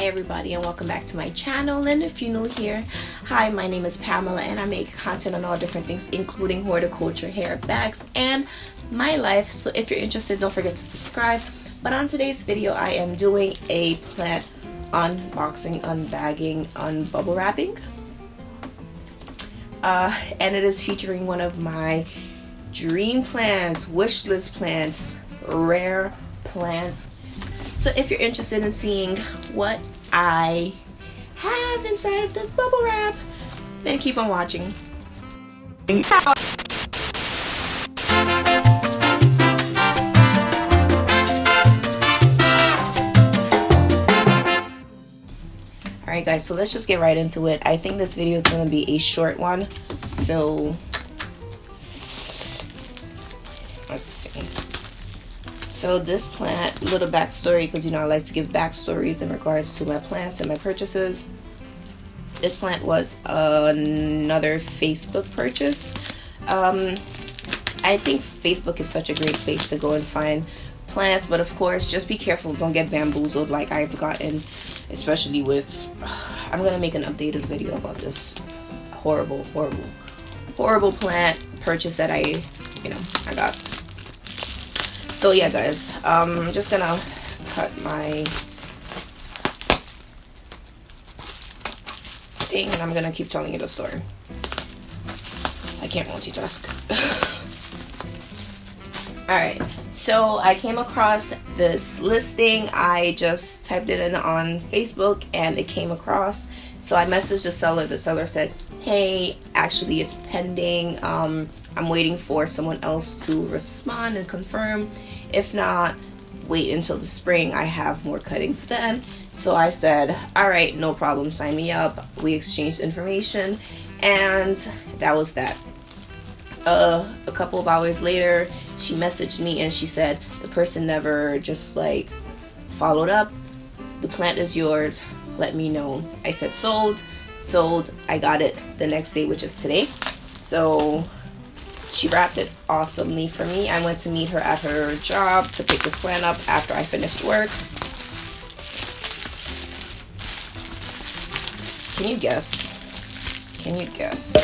Hi everybody, and welcome back to my channel. And if you're new here, hi, my name is Pamela and I make content on all different things, including horticulture, hair, bags, and my life. So if you're interested, don't forget to subscribe. But on today's video, I am doing a plant unboxing, unbagging, unbubble wrapping, and it is featuring one of my dream plants, wish list plants, rare plants. So if you're interested in seeing what I have inside of this bubble wrap, then keep on watching. Alright guys, so let's just get right into it. I think this video is going to be a short one, so let's see. So this plant, little backstory, because you know I like to give backstories in regards to my plants and my purchases. This plant was another Facebook purchase. I think Facebook is such a great place to go and find plants, but of course just be careful, don't get bamboozled like I've gotten, especially with I'm gonna make an updated video about this horrible plant purchase that I got. So yeah guys, I'm just gonna cut my thing and I'm gonna keep telling you the story. I can't multitask. Alright, so I came across this listing. I just typed it in on Facebook and it came across. So I messaged the seller. The seller said, hey, actually it's pending. I'm waiting for someone else to respond and confirm. If not, wait until the spring. I have more cuttings then. So I said, alright, no problem, sign me up. We exchanged information and that was that. A couple of hours later, she messaged me and she said the person never just like followed up. The plant is yours, let me know. I said sold. I got it the next day, which is today. So she wrapped it awesomely for me. I went to meet her at her job to pick this plant up after I finished work. Can you guess? Can you guess?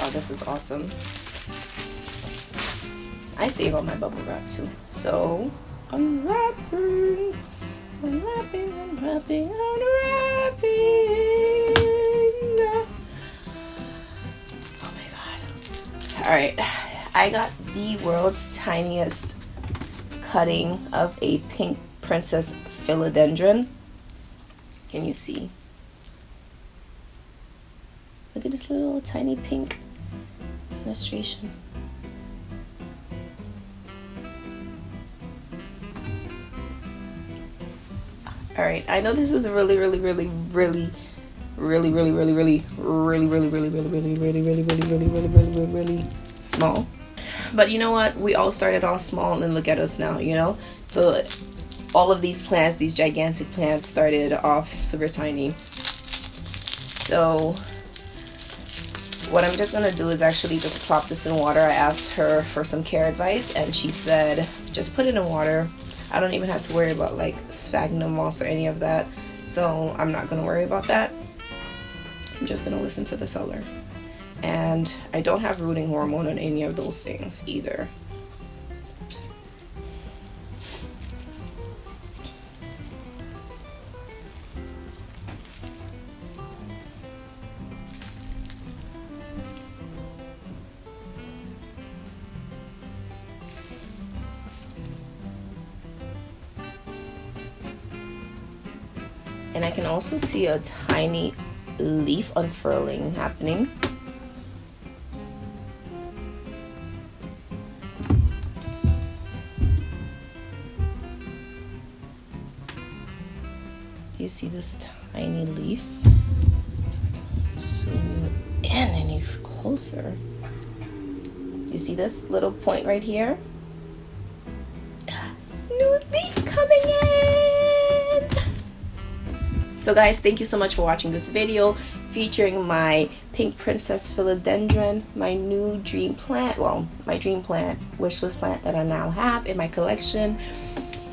Oh, this is awesome. I save all my bubble wrap too. So, unwrapping. Oh my god. Alright, I got the world's tiniest cutting of a pink princess Philodendron. Can you see? Look at this little tiny pink fenestration. Alright, I know this is really small. But you know what? We all started off small and look at us now, you know? So all of these plants, these gigantic plants, started off super tiny. So what I'm just gonna do is actually just plop this in water. I asked her for some care advice and she said just put it in water. I don't even have to worry about like sphagnum moss or any of that, so I'm not gonna worry about that. I'm just gonna listen to the seller. And I don't have rooting hormone on any of those things either. Oops. And I can also see a tiny leaf unfurling happening. Do you see this tiny leaf? If I can zoom in any closer. You see this little point right here? New leaf coming in! So guys, thank you so much for watching this video. featuring my pink princess Philodendron, my new dream plant, well, my dream plant, wishlist plant that I now have in my collection.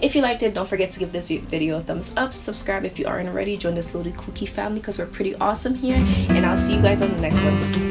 If you liked it, don't forget to give this video a thumbs up, subscribe if you aren't already, join this little cookie family because we're pretty awesome here, and I'll see you guys on the next one.